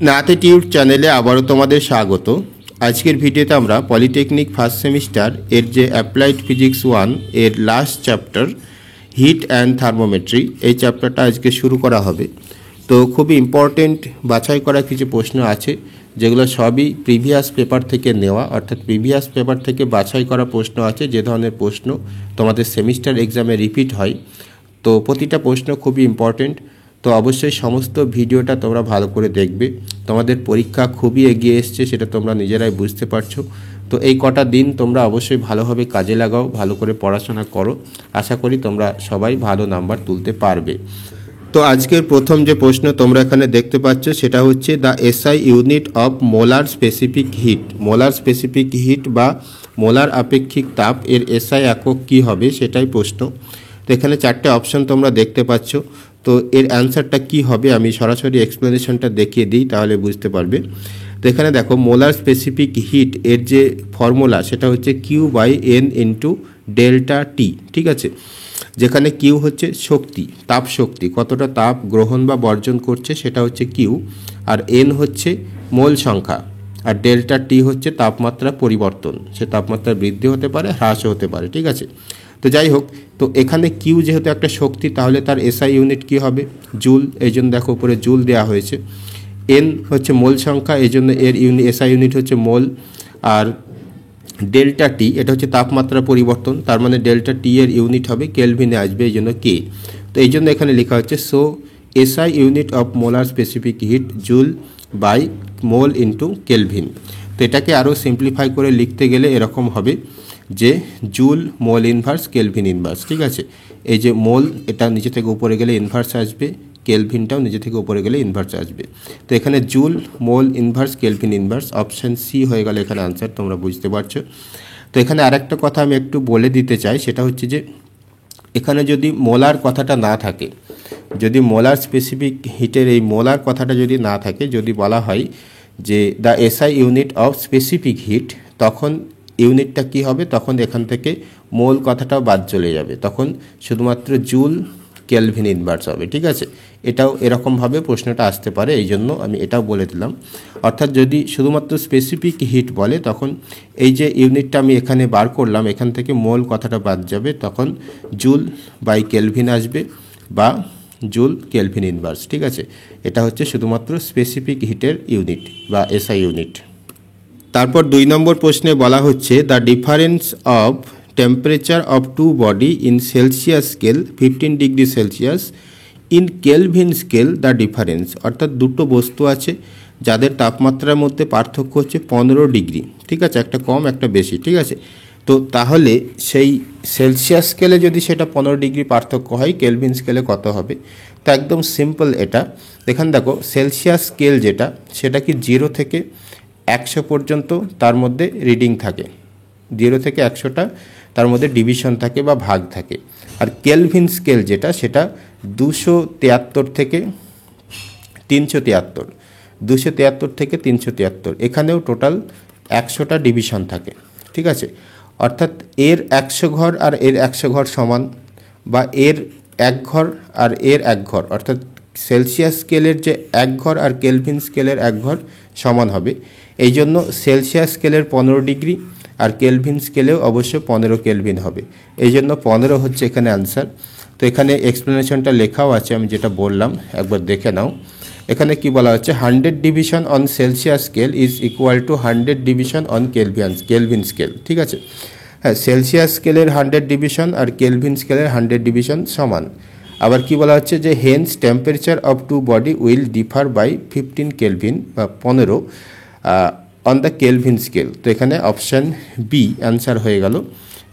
ন্যাথিটিউড চ্যানেলে আবারও তোমাদের স্বাগত। আজকের ভিডিওতে আমরা পলিটেকনিক ফার্স্ট সেমিস্টার এর যে অ্যাপ্লাইড ফিজিক্স 1 এর last chapter hit and thermometry, এই চ্যাপ্টারটা আজকে শুরু করা হবে। তো খুবই ইম্পর্টেন্ট বাছাই করা কিছু প্রশ্ন আছে, যেগুলো সবই প্রিভিয়াস পেপার থেকে নেওয়া, অর্থাৎ প্রিভিয়াস পেপার থেকে বাছাই করা প্রশ্ন আছে। যে ধরনের প্রশ্ন তোমাদের সেমিস্টার এক্সামে রিপিট হয়, তো প্রতিটা প্রশ্ন খুবই ইম্পর্টেন্ট। তো অবশ্যই সমস্ত ভিডিওটা তোমরা ভালো করে দেখবে। তোমাদের পরীক্ষা খুবই এগিয়ে এসছে, সেটা তোমরা নিজেরাই বুঝতে পারছো। তো এই কটা দিন তোমরা অবশ্যই ভালোভাবে কাজে লাগাও, ভালো করে পড়াশোনা করো। আশা করি তোমরা সবাই ভালো নাম্বার তুলতে পারবে। তো আজকের প্রথম যে প্রশ্ন তোমরা এখানে দেখতে পাচ্ছ সেটা হচ্ছে the SI unit of molar specific hit. Molar specific hit বা মোলার আপেক্ষিক তাপ এর এসআই একক কী হবে, সেটাই প্রশ্ন। তো এখানে চারটে অপশন তোমরা দেখতে পাচ্ছ। তো এর অ্যান্সারটা কী হবে আমি সরাসরি এক্সপ্লেনেশনটা দেখিয়ে দিই, তাহলে বুঝতে পারবে। তো এখানে দেখো, মোলার স্পেসিফিক হিট এর যে ফর্মুলা সেটা হচ্ছে Q/N ইন্টু ডেল্টা টি। ঠিক আছে, যেখানে কিউ হচ্ছে শক্তি, তাপ শক্তি, কতটা তাপ গ্রহণ বা বর্জন করছে সেটা হচ্ছে কিউ, আর এন হচ্ছে মোল সংখ্যা, আর ডেল্টা টি হচ্ছে তাপমাত্রা পরিবর্তন। সে তাপমাত্রা বৃদ্ধি হতে পারে, হ্রাসও হতে পারে। ঠিক আছে, তো যাই হোক, তো এখানে কিউ যেহেতু একটা শক্তি, তাহলে তার এসআই ইউনিট কী হবে, জুল। এই জন্য দেখো উপরে জুল দেওয়া হয়েছে। এন হচ্ছে মোল সংখ্যা, এই জন্য এর এসআই ইউনিট হচ্ছে মোল। আর ডেল্টা টি এটা হচ্ছে তাপমাত্রা পরিবর্তন, তার মানে ডেল্টা টি এর ইউনিট হবে কেলভিনে আসবে, এই জন্য কে। তো এই জন্য এখানে লেখা হচ্ছে so SI unit of molar specific heat joule by mole into kelvin. তো এটাকে আরও সিম্পলিফাই করে লিখতে গেলে এরকম হবে যে joule mole inverse kelvin inverse. ঠিক আছে, এই যে মোল এটা নিচে থেকে উপরে গেলে ইনভার্স আসবে, কেলভিনটাও নিচে থেকে উপরে গেলে ইনভার্স আসবে। তো এখানে joule mole inverse kelvin inverse, option C হয়ে গেল এখানে আনসার। তোমরা বুঝতে পারছো। তো এখানে আরেকটা কথা আমি একটু বলে দিতে চাই, সেটা হচ্ছে যে এখানে যদি মোলার কথাটা না থাকে, যদি মোলার স্পেসিফিক হিটের এই মোলার কথাটা যদি না থাকে, যদি বলা হয় যে the SI unit of specific hit, তখন ইউনিটটা কি হবে, তখন এখান থেকে মোল কথাটাও বাদ চলে যাবে, তখন শুধুমাত্র জুল কেলভিন ইনভার্স হবে। ঠিক আছে, এটাও এরকমভাবে প্রশ্নটা আসতে পারে, এই জন্য আমি এটাও বলে দিলাম। অর্থাৎ যদি শুধুমাত্র স্পেসিফিক হিট বলে, তখন এই যে ইউনিটটা আমি এখানে বার করলাম, এখান থেকে মোল কথাটা বাদ যাবে, তখন জুল বাই কেলভিন আসবে বা জুল কেলভিন ইনভার্স। ঠিক আছে, এটা হচ্ছে শুধুমাত্র স্পেসিফিক হিটের ইউনিট বা এসআই ইউনিট। তারপর 2 নম্বর প্রশ্নে বলা হচ্ছে the difference of temperature of two body in Celsius scale 15 degree Celsius, in Kelvin scale the difference. অর্থাৎ দুটো বস্তু আছে যাদের তাপমাত্রার মধ্যে পার্থক্য হচ্ছে 15 ডিগ্রি। ঠিক আছে, একটা কম একটা বেশি। ঠিক আছে, তো তাহলে সেই সেলসিয়াস স্কেলে যদি সেটা 15 ডিগ্রি পার্থক্য হয়, কেলভিন স্কেলে কত হবে? তো একদম সিম্পল এটা। এখানে দেখো, সেলসিয়াস স্কেল যেটা, সেটা কি 0 থেকে 100 পর্যন্ত তার মধ্যে রিডিং থাকে, 0 থেকে 100টা তার মধ্যে ডিভিশন থাকে বা ভাগ থাকে। আর কেলভিন স্কেল যেটা, সেটা 273 থেকে 373, 273 থেকে 373, এখানেও টোটাল 100টা ডিভিশন থাকে। ঠিক আছে, অর্থাৎ এর 100 ঘর আর এর 100 ঘর সমান, বা এর 1 ঘর আর এর 1 ঘর, অর্থাৎ সেলসিয়াস স্কেলের যে 1 ঘর আর কেলভিন স্কেলের 1 ঘর সমান হবে। এই জন্য সেলসিয়াস স্কেলের 15 ডিগ্রি আর কেলভিন স্কেলেও অবশ্য 15 কেলভিন হবে, এই জন্য 15 হচ্ছে এখানে আনসার। তো এখানে এক্সপ্লেনেশনটা লেখাও আছে, আমি যেটা বললাম একবার দেখে নাও। এখানে কি বলা হচ্ছে, 100 division on Celsius scale is equal to 100 division on Kelvin scale. ঠিক আছে, হ্যাঁ, সেলসিয়াস স্কেলের 100 ডিভিশন আর কেলভিন স্কেলের 100 ডিভিশন সমান। আবার কি বলা হচ্ছে যে hence temperature of two body will differ by 15 kelvin বা 15 অন দ্য কেলভিন স্কেল। তো এখানে অপশান বি অ্যান্সার হয়ে গেল।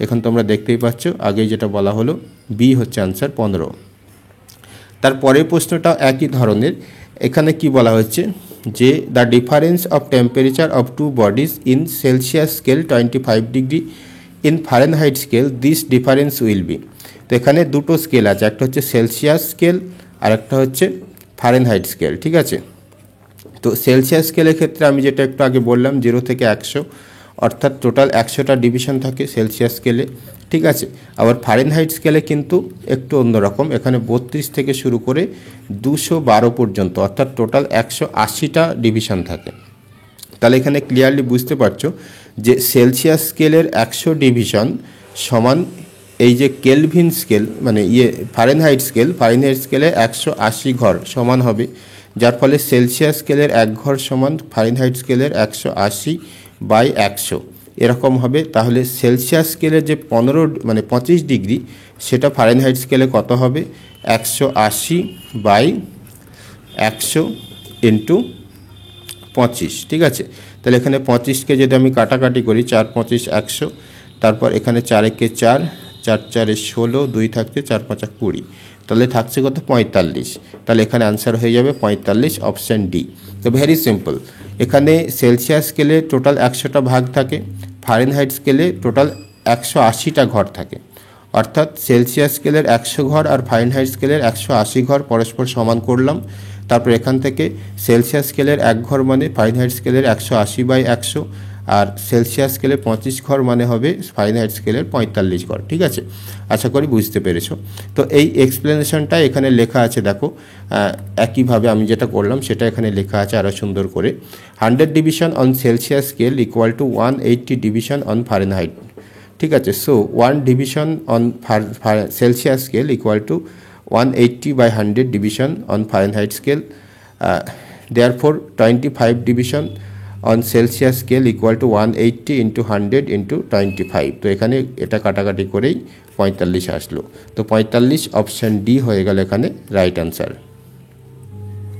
এখন তোমরা দেখতেই পাচ্ছ, আগে যেটা বলা হলো বি হচ্ছে আনসার 15। তার পরের প্রশ্নটা একই ধরনের। এখানে কি বলা হচ্ছে যে the difference of temperature of two bodies in Celsius scale 25 degree, in Fahrenheit scale this difference will be. তো এখানে দুটো স্কেল আছে, একটা হচ্ছে সেলসিয়াস স্কেল আর একটা হচ্ছে ফারেনহাইট স্কেল। ঠিক আছে, তো সেলসিয়াস স্কেলের ক্ষেত্রে আমি যেটা একটু আগে বললাম 0 থেকে 100, অর্থাৎ টোটাল 100টা ডিভিশন থাকে সেলসিয়াস স্কেলে, ঠিক আছে। আবার ফারেনহাইট স্কেলে কিন্তু একটু অন্যরকম, এখানে 32 থেকে শুরু করে 212 পর্যন্ত, অর্থাৎ টোটাল 180টা ডিভিশন থাকে। তাহলে এখানে ক্লিয়ারলি বুঝতে পারছো যে সেলসিয়াস স্কেলের 100 ডিভিশন সমান এই যে কেলভিন স্কেল মানে ফারেনহাইট স্কেলে 180 ঘর সমান হবে, যার ফলে সেলসিয়াস স্কেলের 1 ঘর সমান ফারেনহাইট স্কেলের 180/100 এরকম হবে। তাহলে সেলসিয়াস স্কেলের যে 25 ডিগ্রি সেটা ফারেনহাইট স্কেলে কত হবে? 180/100 ইন্টু 25, ঠিক আছে। তাহলে এখানে 25কে যদি আমি কাটাকাটি করি, 4 25 100, তারপর এখানে 4 একে 4, 4 4 16, 2 থাকছে, 4 5 20, তাহলে থাকছে কত? 45। তাহলে এখানে আনসার হয়ে যাবে 45, অপশান ডি। তো ভেরি সিম্পল, এখানে সেলসিয়াস স্কেলে টোটাল 100টা ভাগ থাকে, ফারেনহাইট স্কেলে টোটাল 180টা ঘর থাকে, অর্থাৎ সেলসিয়াস স্কেলের 100 ঘর আর ফারেনহাইট স্কেলের 180 ঘর পরস্পর সমান করলাম। তারপর এখান থেকে সেলসিয়াস স্কেলের 1 ঘর মানে ফারেনহাইট স্কেলের 180/100, আর সেলসিয়াস স্কেলে 25 ঘর মানে হবে ফারেনহাইট স্কেলের 45 ঘর, ঠিক আছে। আশা করি বুঝতে পেরেছো। তো এই এক্সপ্লেনেশনটা এখানে লেখা আছে, দেখো একইভাবে আমি যেটা করলাম সেটা এখানে লেখা আছে আরও সুন্দর করে। 100 division on Celsius scale equal to 180 division on Fahrenheit, ঠিক আছে। So 1 division on Celsius scale equal to 180/100 division on Fahrenheit scale, therefore 25 division on Celsius scale equal to 180 into 100 into 25। তো এখানে এটা কাটাকাটি করেই 45 আসলো। তো 45 অপশান ডি হয়ে গেল এখানে রাইট আনসার।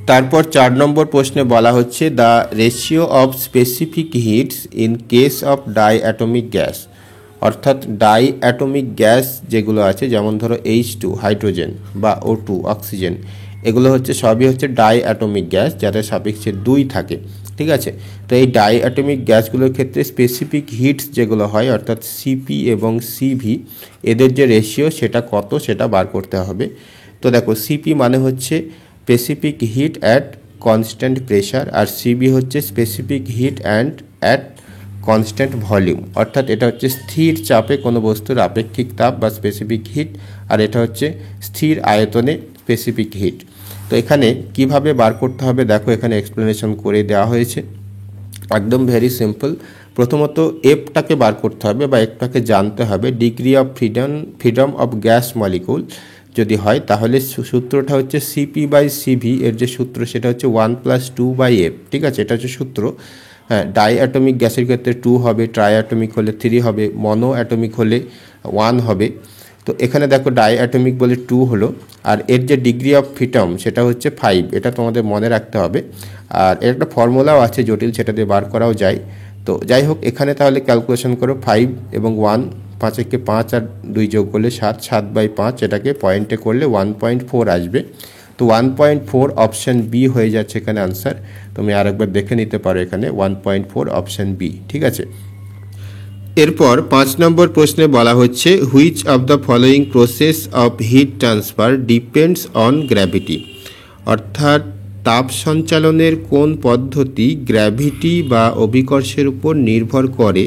তারপর 4 নম্বর প্রশ্নে বলা হচ্ছে the ratio of specific heats in case of diatomic gas, অর্থাৎ ডাই অ্যাটমিক গ্যাস যেগুলো আছে, যেমন ধরো H2 হাইড্রোজেন বা O2 অক্সিজেন, এগুলো হচ্ছে সবই হচ্ছে ডাই অ্যাটমিক গ্যাস যাদের সাপেক্ষে 2 থাকে, ঠিক আছে। তো এই ডাই অ্যাটমিক গ্যাসগুলোর ক্ষেত্রে স্পেসিফিক হিটস যেগুলো হয় অর্থাৎ সিপি এবং সিভি, এদের যে রেশিও সেটা কত সেটা বার করতে হবে। তো দেখো সিপি মানে হচ্ছে specific hit at constant pressure, R CB হচ্ছে specific hit at constant volume, অর্থাৎ এটা হচ্ছে স্থির চাপে কোনো বস্তুর আপেক্ষিক তাপ বা স্পেসিফিক হিট, আর এটা হচ্ছে স্থির আয়তনে স্পেসিফিক হিট। তো এখানে কিভাবে বার করতে হবে দেখো এখানে এক্সপ্লেনেশন করে দেওয়া হয়েছে, একদম ভেরি সিম্পল। প্রথমত এফটাকে বার করতে হবে বা এফটাকে জানতে হবে, degree of freedom of gas molecule যদি হয় তাহলে সূত্রটা হচ্ছে CP/CV, এর যে সূত্র সেটা হচ্ছে 1 + 2/F, ঠিক আছে। এটা হচ্ছে সূত্র। হ্যাঁ, ডাই অ্যাটমিক গ্যাসের ক্ষেত্রে 2 হবে, ট্রাই অ্যাটমিক হলে 3 হবে, মনো অ্যাটমিক হলে 1 হবে। তো এখানে দেখো ডাই অ্যাটমিক বলে 2 হলো, আর এর যে ডিগ্রি অফ ফ্রিডম সেটা হচ্ছে 5, এটা তোমাদের মনে রাখতে হবে। আর এর একটা ফর্মুলাও আছে জটিল, সেটা দিয়ে বার করাও যায়। তো যাই হোক, এখানে তাহলে ক্যালকুলেশন করো 5 এবং 1, 5 একে 5 আর 2 যোগ করলে 7, 7/5, এটাকে পয়েন্টে করলে 1.4 আসবে। তো 1.4 অপশান বি হয়ে যাচ্ছে এখানে আনসার। তুমি আরেকবার দেখে নিতে পারো, এখানে 1.4 অপশান বি, ঠিক আছে। এরপর 5 নম্বর প্রশ্নে বলা হচ্ছে which of the following process of heat transfer depends on gravity, অর্থাৎ তাপ সঞ্চালনের কোন পদ্ধতি গ্র্যাভিটি বা অভিকর্ষের উপর নির্ভর করে।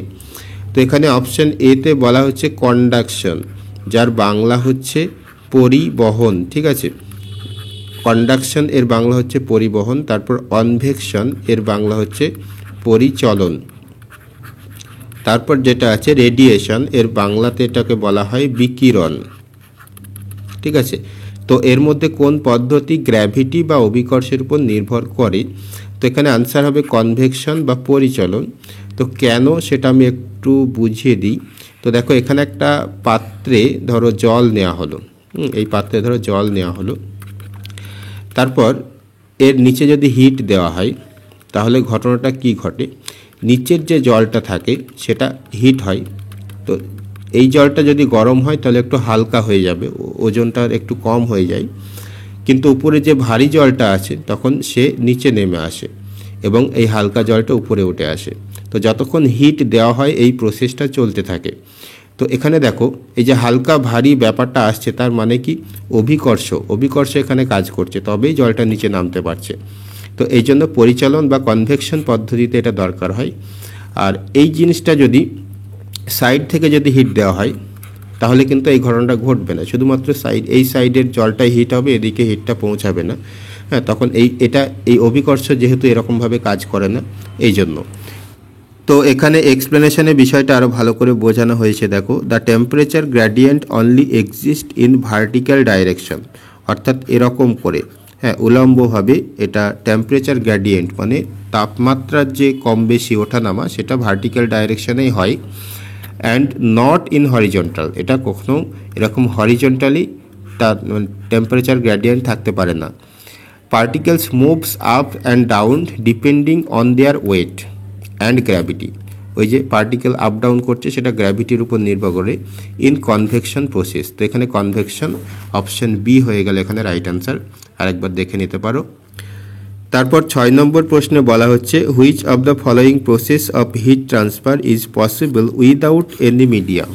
তো এখানে অপশান এতে বলা হচ্ছে কন্ডাকশন, যার বাংলা হচ্ছে পরিবহন, ঠিক আছে। কন্ডাকশন এর বাংলা হচ্ছে পরিবহন। তারপর কনভেকশন এর বাংলা হচ্ছে পরিচলন। তারপর যেটা আছে রেডিয়েশন, এর বাংলাতে এটাকে বলা হয় বিকিরণ, ঠিক আছে। তো এর মধ্যে কোন পদ্ধতি গ্র্যাভিটি বা অভিকর্ষের উপর নির্ভর করে। তো এখানে আনসার হবে কনভেকশন বা পরিচলন। তো কেন সেটা আমি একটু বুঝিয়ে দিই। তো দেখো এখানে একটা পাত্রে ধরো জল নেওয়া হলো, এই পাত্রে ধরো জল নেওয়া হলো, তারপর এর নিচে যদি হিট দেওয়া হয় তাহলে ঘটনাটা কি ঘটে, নিচের যে জলটা থাকে সেটা হিট হয়। তো এই জলটা যদি গরম হয় তাহলে একটু হালকা হয়ে যাবে, ওজনটা একটু কম হয়ে যায়, কিন্তু উপরে যে ভারী জলটা আছে তখন সে নিচে নেমে আসে এবং এই হালকা জলটা উপরে উঠে আসে। তো যতক্ষণ হিট দেওয়া হয় এই প্রসেসটা চলতে থাকে। তো এখানে দেখো এই যে হালকা ভারী ব্যাপারটা আসছে, তার মানে কি অভিকর্ষ এখানে কাজ করছে, তবেই জলটা নিচে নামতে পারছে। তো এই জন্য পরিচালন বা কনভেকশন পদ্ধতিতে এটা দরকার হয়। আর এই জিনিসটা যদি সাইড থেকে যদি হিট দেওয়া হয় তাহলে কিন্তু এই ঘটনাটা ঘটবে না, শুধুমাত্র এই সাইডের জলটাই হিট হবে, এদিকে হিটটা পৌঁছাবে না। হ্যাঁ, তখন এই অভিকর্ষ যেহেতু এরকমভাবে কাজ করে না, এই জন্য। তো এখানে এক্সপ্লেনেশনে বিষয়টা আরও ভালো করে বোঝানো হয়েছে। দেখো, the temperature gradient only exist in vertical direction, অর্থাৎ এরকম করে, হ্যাঁ, উলম্বভাবে এটা টেম্পারেচার গ্র্যাডিয়েন্ট মানে তাপমাত্রার যে কম বেশি ওঠানামা সেটা ভার্টিক্যাল ডাইরেকশনেই হয়, অ্যান্ড নট ইন হরিজন্টাল, এটা কখনো এরকম হরিজন্টালি তার টেম্পারেচার গ্র্যাডিয়েন্ট থাকতে পারে না। Particles moves up and down depending on their weight and gravity, ওই যে পার্টিকেল আপ ডাউন করছে সেটা গ্র্যাভিটির উপর নির্ভর করে, ইন কনভেকশন প্রসেস। তো এখানে কনভেকশন অপশন বি হয়ে গেল এখানে রাইট অ্যান্সার, আরেকবার দেখে নিতে পারো। তারপর 6 নম্বর প্রশ্নে বলা হচ্ছে, which of the following process of heat transfer is possible without any medium,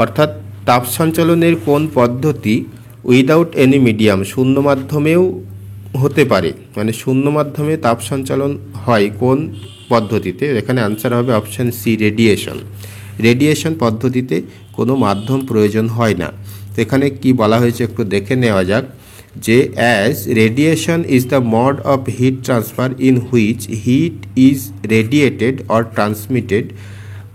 অর্থাৎ তাপ সঞ্চালনের কোন পদ্ধতি উইদাউট এনি মিডিয়াম, শূন্য মাধ্যমেও হতে পারে, মানে শূন্য মাধ্যমে তাপ সঞ্চালন হয় কোন পদ্ধতিতে। এখানে আনসার হবে অপশান সি, রেডিয়েশন। রেডিয়েশন পদ্ধতিতে কোনো মাধ্যম প্রয়োজন হয় না। তো এখানে কি বলা হয়েছে একটু দেখে নেওয়া যাক, যে as radiation is the mode of heat transfer in which heat is radiated or transmitted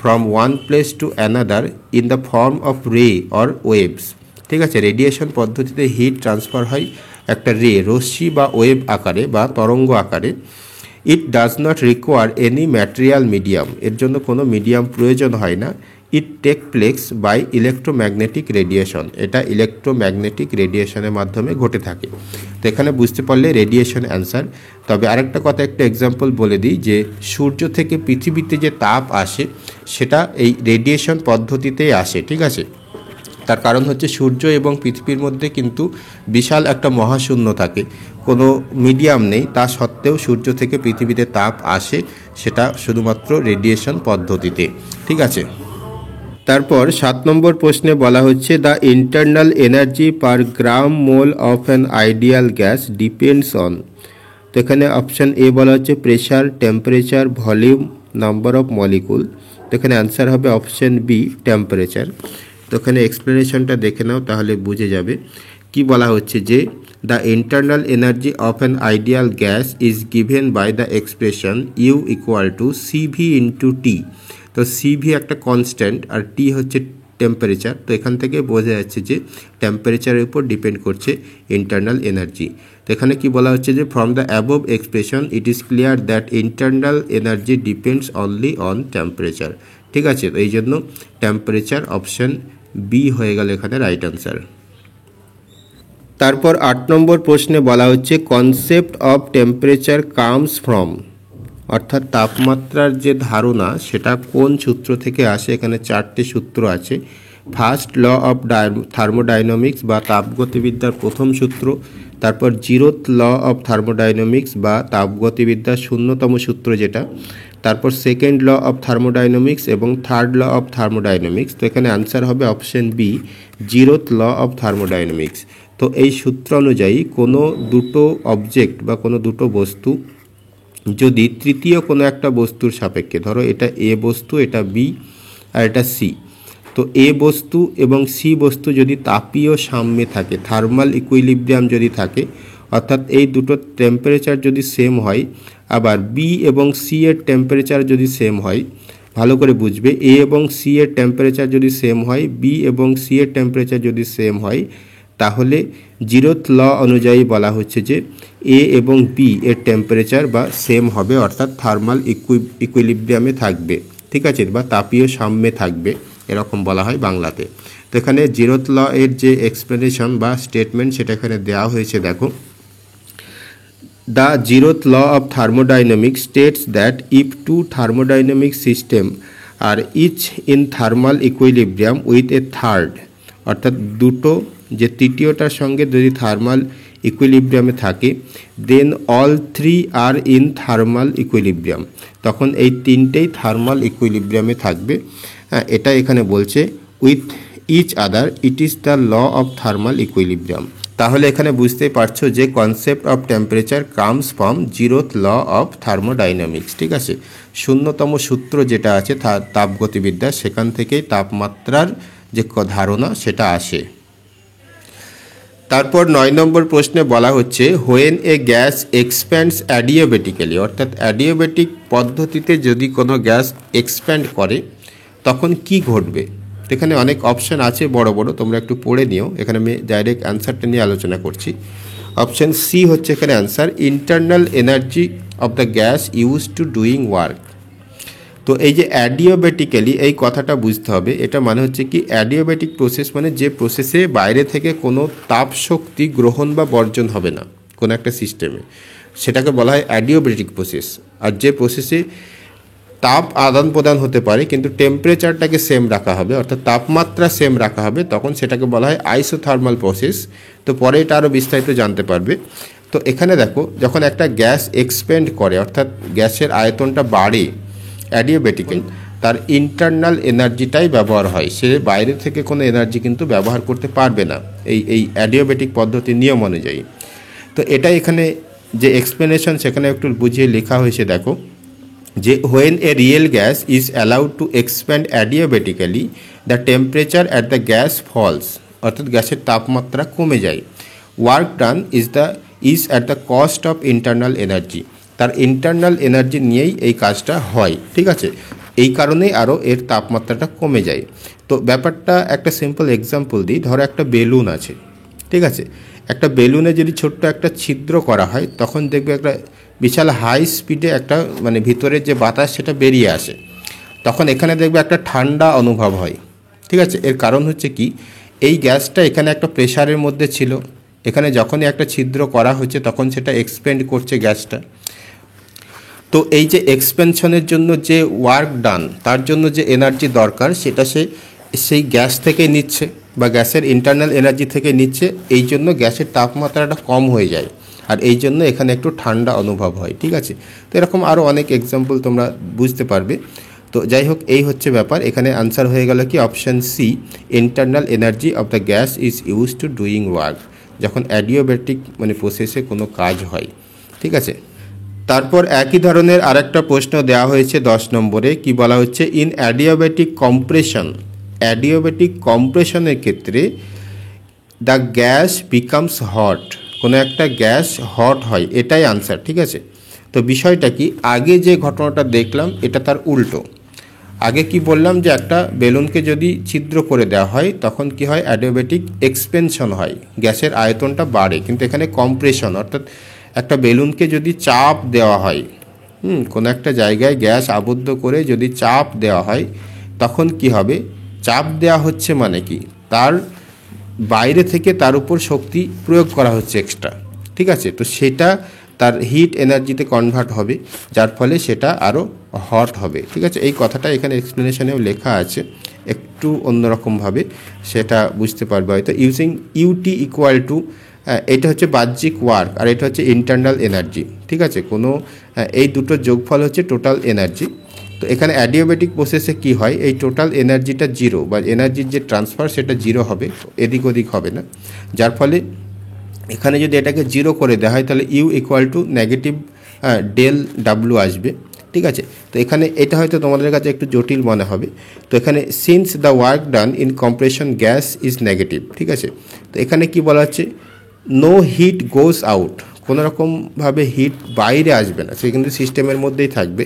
from one place to another in the form of ray or waves. ঠিক আছে, রেডিয়েশন পদ্ধতিতে হিট ট্রান্সফার হয় একটা রশ্মি বা ওয়েভ আকারে বা তরঙ্গ আকারে। It does not require any material medium, এর জন্য কোনো মিডিয়াম প্রয়োজন হয় না। It take place by electromagnetic radiation, এটা ইলেকট্রোম্যাগনেটিক রেডিয়েশনের মাধ্যমে ঘটে থাকে। তো এখানে বুঝতে পারলে রেডিয়েশন অ্যান্সার। তবে আরেকটা কথা, একটা এক্সাম্পল বলে দিই, যে সূর্য থেকে পৃথিবীতে যে তাপ আসে সেটা এই রেডিয়েশন পদ্ধতিতেই আসে। ঠিক আছে, তার কারণ হচ্ছে সূর্য এবং পৃথিবীর মধ্যে কিন্তু বিশাল একটা মহাশূন্য থাকে, কোনো মিডিয়াম নেই, তা সত্ত্বেও সূর্য থেকে পৃথিবীতে তাপ আসে, সেটা শুধুমাত্র রেডিয়েশন পদ্ধতিতে। ঠিক আছে, তারপর 7 নম্বর প্রশ্নে বলা হচ্ছে, the internal energy per gram mole of an ideal gas depends on. তো এখানে অপশান এ বলা হচ্ছে pressure, temperature, volume, number of molecule. তো এখানে অ্যান্সার হবে অপশান বি, টেম্পারেচার। তো এখানে এক্সপ্লেনেশনটা দেখে নাও, তাহলে বুঝে যাবে কি বলা হচ্ছে, যে the internal energy of an ideal gas is given by the expression U equal to CV into T. তো সিভি একটা কনস্ট্যান্ট আর টি হচ্ছে টেম্পারেচার। তো এখান থেকে বোঝা যাচ্ছে যে টেম্পারেচারের উপর ডিপেন্ড করছে ইন্টারনাল এনার্জি। তো এখানে কি বলা হচ্ছে, যে from the above expression it is clear that internal energy depends only on temperature. ঠিক আছে, তো এই জন্য টেম্পারেচার অপশন বি হয়ে গেল এখানে রাইট অ্যান্সার। তারপর 8 নম্বর প্রশ্নে বলা হচ্ছে, concept of temperature comes from, অর্থাৎ তাপমাত্রার যে ধারণা সেটা কোন সূত্র থেকে আসে। এখানে 4টে সূত্র আছে। ফার্স্ট ল অফ থার্মোডাইনামিক্স বা তাপগতিবিদ্যার প্রথম সূত্র, তারপর জিরোথ ল অফ থার্মোডাইনামিক্স বা তাপগতিবিদ্যার 0তম সূত্র যেটা, তারপর সেকেন্ড ল অফ থার্মোডাইনামিক্স এবং থার্ড ল অফ থার্মোডাইনামিক্স। তো এখানে আনসার হবে option B, zeroth law of thermodynamics. তো এই সূত্র অনুযায়ী কোনো দুটো অবজেক্ট বা কোনো দুটো বস্তু যদি তৃতীয় কোনো একটা বস্তুর সাপেক্ষে, ধরো এটা এ বস্তু, এটা বি আর এটা সি, তো এ বস্তু এবং সি বস্তু যদি তাপীয় সাম্যে থাকে, থার্মাল ইকুইলিব্রিয়াম যদি থাকে, অর্থাৎ এই দুটো টেম্পারেচার যদি সেম হয়, আবার বি এবং সি এর টেম্পারেচার যদি সেম হয়, ভালো করে বুঝবে, এ এবং সি এর টেম্পারেচার যদি সেম হয়, বি এবং সি এর টেম্পারেচার যদি সেম হয়, তাহলে জিরোথ ল অনুযায়ী বলা হচ্ছে যে এ এবং বি এর টেম্পারেচার বা সেম হবে, অর্থাৎ থার্মাল ইকুইলিব্রিয়ামে থাকবে। ঠিক আছে, বা তাপীয় সাম্যে থাকবে, এরকম বলা হয় বাংলাতে। তো এখানে জিরোথ ল এর যে এক্সপ্লেনেশন বা স্টেটমেন্ট সেটা এখানে দেওয়া হয়েছে। দেখো, the zeroth law of thermodynamics states that if two thermodynamic system are each in thermal equilibrium with a third, অর্থাৎ দুটো যে তৃতীয়টার সঙ্গে যদি থার্মাল ইকুইলিব্রিয়ামে থাকে, then all three are in thermal equilibrium, তখন এই তিনটেই থার্মাল ইকুইলিব্রিয়ামে থাকবে। এটা এখানে বলছে with each other it is the law of thermal equilibrium. তাহলে এখানে বুঝতেই পারছো যে concept of temperature comes from 0th law of thermodynamics. ঠিক আছে, শূন্যতম সূত্র যেটা আছে তাপগতিবিদ্যা, সেখান থেকেই তাপমাত্রার যে ধারণা সেটা আসে। তারপর 9 নম্বর প্রশ্নে বলা হচ্ছে হোয়েন এ গ্যাস এক্সপ্যান্ডস অ্যাডিওবেটিক্যালি, অর্থাৎ অ্যাডিওবেটিক পদ্ধতিতে যদি কোনো গ্যাস এক্সপ্যান্ড করে তখন কি ঘটবে। এখানে অনেক অপশান আছে বড় বড়, তোমরা একটু পড়ে নিও। এখানে আমি ডাইরেক্ট অ্যান্সারটা নিয়ে আলোচনা করছি। অপশান সি হচ্ছে এখানে answer, internal energy of the gas use to doing work. তো এই যে অ্যাডিওবেটিক্যালি, এই কথাটা বুঝতে হবে। এটা মানে হচ্ছে কি, অ্যাডিওবেটিক প্রসেস মানে যে প্রসেসে বাইরে থেকে কোনো তাপ শক্তি গ্রহণ বা বর্জন হবে না কোনো একটা সিস্টেমে, সেটাকে বলা হয় অ্যাডিওবেটিক প্রসেস। আর যে প্রসেসে তাপ আদান প্রদান হতে পারে কিন্তু টেম্পারেচারটাকে সেম রাখা হবে, অর্থাৎ তাপমাত্রা সেম রাখা হবে, তখন সেটাকে বলা হয় আইসোথার্মাল প্রসেস। তো পরে এটা আরও বিস্তারিত জানতে পারবে। তো এখানে দেখো, যখন একটা গ্যাস এক্সপ্যান্ড করে অর্থাৎ গ্যাসের আয়তনটা বাড়ে অ্যাডিওবেটিক্যাল, তার ইন্টারনাল এনার্জিটাই ব্যবহার হয়, সে বাইরে থেকে কোনো এনার্জি কিন্তু ব্যবহার করতে পারবে না এই অ্যাডিওবেটিক পদ্ধতির নিয়ম অনুযায়ী। তো এটাই এখানে যে এক্সপ্লেনেশন সেখানে একটু বুঝিয়ে লেখা হয়েছে। দেখো যে when a real gas is allowed to expand adiabatically the temperature at the gas falls, অর্থাৎ গ্যাসের তাপমাত্রা কমে যায়। Work done is at the cost of internal energy, তার ইন্টারনাল এনার্জি নিয়েই এই কাজটা হয়। ঠিক আছে, এই কারণেই আরও এর তাপমাত্রাটা কমে যায়। তো ব্যাপারটা একটা সিম্পল এক্সাম্পল দিই। ধরো একটা বেলুন আছে, ঠিক আছে, একটা বেলুনে যদি ছোট্ট একটা ছিদ্র করা হয় তখন দেখবে একটা বিশাল হাই স্পিডে একটা মানে ভিতরে যে বাতাস সেটা বেরিয়ে আসে, তখন এখানে দেখবে একটা ঠান্ডা অনুভব হয়। ঠিক আছে, এর কারণ হচ্ছে কি, এই গ্যাসটা এখানে একটা প্রেশারের মধ্যে ছিল, এখানে যখনই একটা ছিদ্র করা হচ্ছে তখন সেটা এক্সপ্যান্ড করছে গ্যাসটা। তো এই যে এক্সপেনশনের জন্য যে ওয়ার্ক ডান, তার জন্য যে এনার্জি দরকার সেটা সেই গ্যাস থেকে নিচ্ছে বা গ্যাসের ইন্টারনাল এনার্জি থেকে নিচ্ছে, এই জন্য গ্যাসের তাপমাত্রাটা কম হয়ে যায় আর এই জন্য এখানে একটু ঠান্ডা অনুভব হয়। ঠিক আছে, তো এরকম আরও অনেক এক্সাম্পল তোমরা বুঝতে পারবে। তো যাই হোক, এই হচ্ছে ব্যাপার। এখানে আনসার হয়ে গেল কি option C, internal energy of the gas is use to doing work, যখন অ্যাডিওবেটিক মানে প্রসেসে কোনো কাজ হয়। ঠিক আছে, তারপর একই ধরনের আরেকটা প্রশ্ন দেওয়া হয়েছে 10 নম্বরে। কি বলা হচ্ছে, ইন অ্যাডিওবেটিক কম্প্রেশন, অ্যাডিওবেটিক কম্প্রেশনের ক্ষেত্রে দ্য গ্যাস বিকামস হট, কোনো একটা গ্যাস হট হয়, এটাই আনসার। ঠিক আছে, তো বিষয়টা কি, আগে যে ঘটনাটা দেখলাম এটা তার উল্টো। আগে কি বললাম যে একটা বেলুনকে যদি ছিদ্র করে দেওয়া হয় তখন কি হয়, অ্যাডিওবেটিক এক্সপেনশন হয়, গ্যাসের আয়তনটা বাড়ে। কিন্তু এখানে কম্প্রেশন, অর্থাৎ একটা বেলুনকে যদি চাপ দেওয়া হয়, কোনো একটা জায়গায় গ্যাস আবদ্ধ করে যদি চাপ দেওয়া হয় তখন কি হবে, চাপ দেওয়া হচ্ছে মানে কি, তার বাইরে থেকে তার উপর শক্তি প্রয়োগ করা হচ্ছে এক্সট্রা। ঠিক আছে, তো সেটা তার হিট এনার্জিতে কনভার্ট হবে, যার ফলে সেটা আরও হট হবে। ঠিক আছে, এই কথাটা এখানে এক্সপ্লেনেশনেও লেখা আছে, একটু অন্যরকমভাবে সেটা বুঝতে পারবে হয়তো। ইউজিং ইউটি ইকুয়াল টু, এটা হচ্ছে বাহ্যিক ওয়ার্ক আর এটা হচ্ছে ইন্টারনাল এনার্জি। ঠিক আছে, কোনো এই দুটোর যোগফল হচ্ছে টোটাল এনার্জি। তো এখানে অ্যাডিওবেটিক প্রসেসে কি হয়, এই টোটাল এনার্জিটা জিরো বা এনার্জির যে ট্রান্সফার সেটা জিরো হবে, এদিক ওদিক হবে না। যার ফলে এখানে যদি এটাকে জিরো করে দেওয়া হয় তাহলে U equal to negative del W আসবে। ঠিক আছে, তো এখানে এটা হয়তো তোমাদের কাছে একটু জটিল মনে হবে। তো এখানে since the work done in compression gas is negative. ঠিক আছে, তো এখানে কি বলা হচ্ছে, নো হিট গোজ আউট, কোনো রকমভাবে হিট বাইরে আসবে না, সে কিন্তু সিস্টেমের মধ্যেই থাকবে।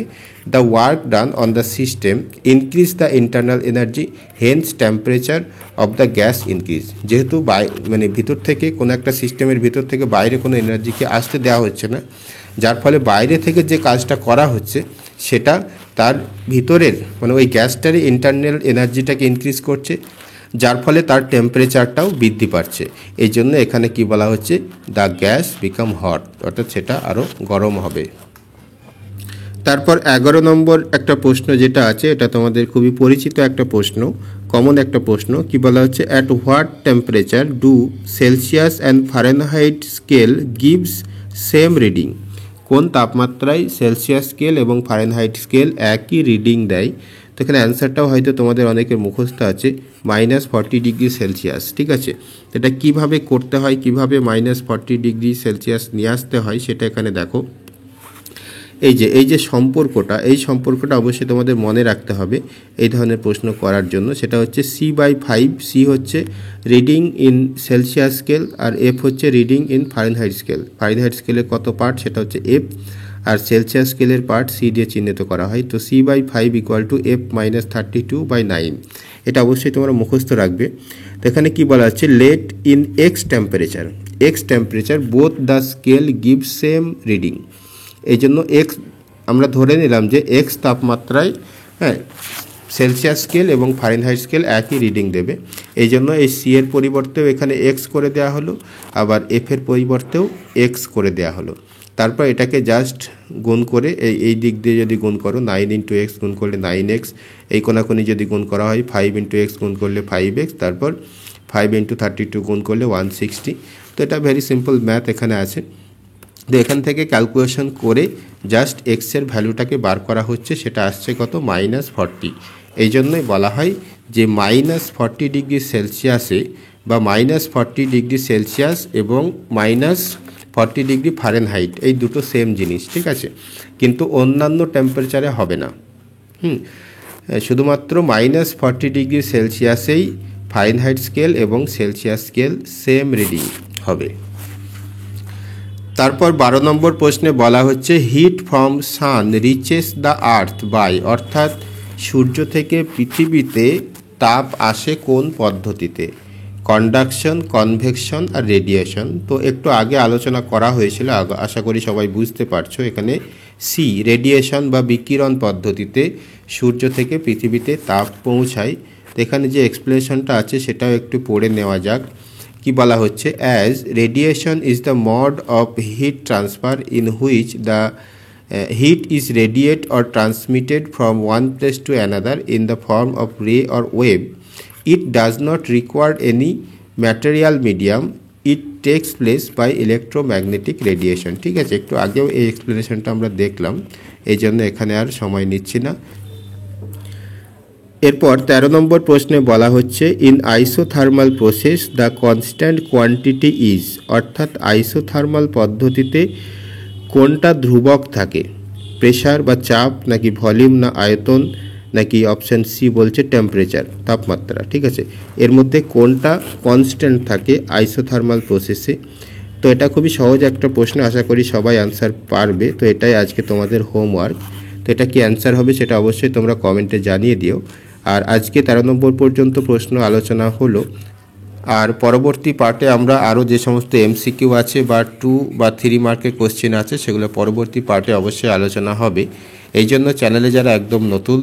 The work done on the system increase the internal energy, hence temperature of the gas increase. যেহেতু মানে ভিতর থেকে কোনো একটা সিস্টেমের ভিতর থেকে বাইরে কোনো এনার্জিকে আসতে দেওয়া হচ্ছে না, যার ফলে বাইরে থেকে যে কাজটা করা হচ্ছে সেটা তার ভিতরের মানে ওই গ্যাসটারই ইন্টারনাল এনার্জিটাকে ইনক্রিজ করছে, যার ফলে তার টেম্পারেচারটাও বৃদ্ধি পাচ্ছে। এই জন্য এখানে কি বলা হচ্ছে, দ্য গ্যাস বিকাম হট, অর্থাৎ সেটা আরও গরম হবে। তারপর 11 নম্বর একটা প্রশ্ন যেটা আছে, এটা তোমাদের খুবই পরিচিত একটা প্রশ্ন, কমন একটা প্রশ্ন। কি বলা হচ্ছে, at what temperature do Celsius and Fahrenheit scale gives same reading, কোন তাপমাত্রায় সেলসিয়াস স্কেল এবং ফারেনহাইট স্কেল একই রিডিং দেয়। তো এখানে অ্যান্সারটাও হয়তো তোমাদের অনেকের মুখস্থ আছে, -40°C, ঠিক আছে। এটা কিভাবে করতে হয়, কিভাবে -40°C নিয়ে আসতে হয় সেটা এখানে দেখো। এই যে সম্পর্কটা অবশ্যই তোমাদের মনে রাখতে হবে এই ধরনের প্রশ্ন করার জন্য। সেটা হচ্ছে C/5, সি হচ্ছে রিডিং ইন সেলসিয়াস স্কেল আর এফ হচ্ছে reading in Fahrenheit scale. Fahrenheit স্কেলের কত পার্ট সেটা হচ্ছে এফ, আর সেলসিয়াস স্কেলের পার্ট সি দিয়ে চিহ্নিত করা হয়। তো C/5 = F - 32/9, এটা অবশ্যই তোমরা মুখস্থ রাখবে। তো এখানে কি বলা হচ্ছে, let in X temperature both the scale give same reading. এই জন্য এক্স আমরা ধরে নিলাম যে এক্স তাপমাত্রায় সেলসিয়াস স্কেল এবং ফারেনহাইট স্কেল একই রিডিং দেবে। এই জন্য এই সি এর পরিবর্তেও এখানে এক্স করে দেওয়া হলো, আবার এফ এর পরিবর্তেও এক্স করে দেওয়া হলো। তারপর এটাকে জাস্ট গুণ করে এই দিক দিয়ে যদি গুণ করো 9 × x গুণ করলে 9x, এই কোনাকুনি যদি গুণ করা হয় 5 × x গুণ করলে 5x, তারপর 5 × 32 গুণ করলে 160। তো এটা ভেরি সিম্পল ম্যাথ এখানে আছে। তো এখান থেকে ক্যালকুলেশন করে জাস্ট এক্সের ভ্যালুটাকে বার করা হচ্ছে, সেটা আসছে কত, -40। এই জন্যই বলা হয় যে -40°C বা -40°C এবং -40°F এই দুটো সেম জিনিস, ঠিক আছে, কিন্তু অন্যান্য টেম্পারেচারে হবে না। শুধুমাত্র -40°C ফারেনহাইট স্কেল এবং সেলসিয়াস স্কেল সেম রিডিং হবে। তারপর 12 নম্বর প্রশ্নে বলা হচ্ছে heat from sun reaches the earth by, অর্থাৎ সূর্য থেকে পৃথিবীতে তাপ আসে কোন পদ্ধতিতে, কন্ডাকশন, কনভেকশন আর রেডিয়েশন। তো একটু আগে আলোচনা করা হয়েছিল, আশা করি সবাই বুঝতে পারছো। এখানে সি রেডিয়েশন বা বিকিরণ পদ্ধতিতে সূর্য থেকে পৃথিবীতে তাপ পৌঁছায়। তো এখানে যে এক্সপ্লেনেশনটা আছে সেটাও একটু পড়ে নেওয়া যাক। কি বলা হচ্ছে, as radiation is the mode of heat transfer in which the heat is radiated or transmitted from one place to another in the form of ray or wave. It does not require any material medium. It takes place by electromagnetic radiation. ঠিক আছে, একটু আগেও এই এক্সপ্লেনেশনটা আমরা দেখলাম, এই জন্য এখানে আর সময় নিচ্ছি না। এরপর 13 নম্বর প্রশ্নে বলা হচ্ছে in isothermal process the constant quantity is, অর্থাৎ আইসোথার্মাল পদ্ধতিতে কোনটা ধ্রুবক থাকে, প্রেশার বা চাপ, নাকি ভলিউম না আয়তন, নাকি অপশান সি বলছে টেম্পারেচার, তাপমাত্রা। ঠিক আছে, এর মধ্যে কোনটা কনস্ট্যান্ট থাকে আইসোথার্মাল প্রসেসে। তো এটা খুবই সহজ একটা প্রশ্ন, আশা করি সবাই অ্যান্সার পারবে। তো এটাই আজকে তোমাদের হোমওয়ার্ক। তো এটা কি অ্যান্সার হবে সেটা অবশ্যই তোমরা কমেন্টে জানিয়ে দিও। আর আজকে 13 নম্বর পর্যন্ত প্রশ্ন আলোচনা হলো, আর পরবর্তী পার্টে আমরা আরও যে সমস্ত MCQ আছে বা 2 বা 3 মার্কের কোশ্চেন আছে সেগুলো পরবর্তী পার্টে অবশ্যই আলোচনা হবে। এই জন্য চ্যানেলে যারা একদম নতুন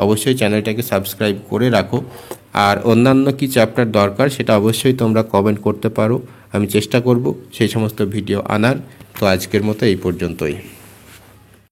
অবশ্যই চ্যানেলটাকে সাবস্ক্রাইব করে রাখো। আর অন্যান্য কি চ্যাপ্টার দরকার সেটা অবশ্যই তোমরা কমেন্ট করতে পারো, আমি চেষ্টা করব সেই সমস্ত ভিডিও আনার। তো আজকের মতো এই পর্যন্তই।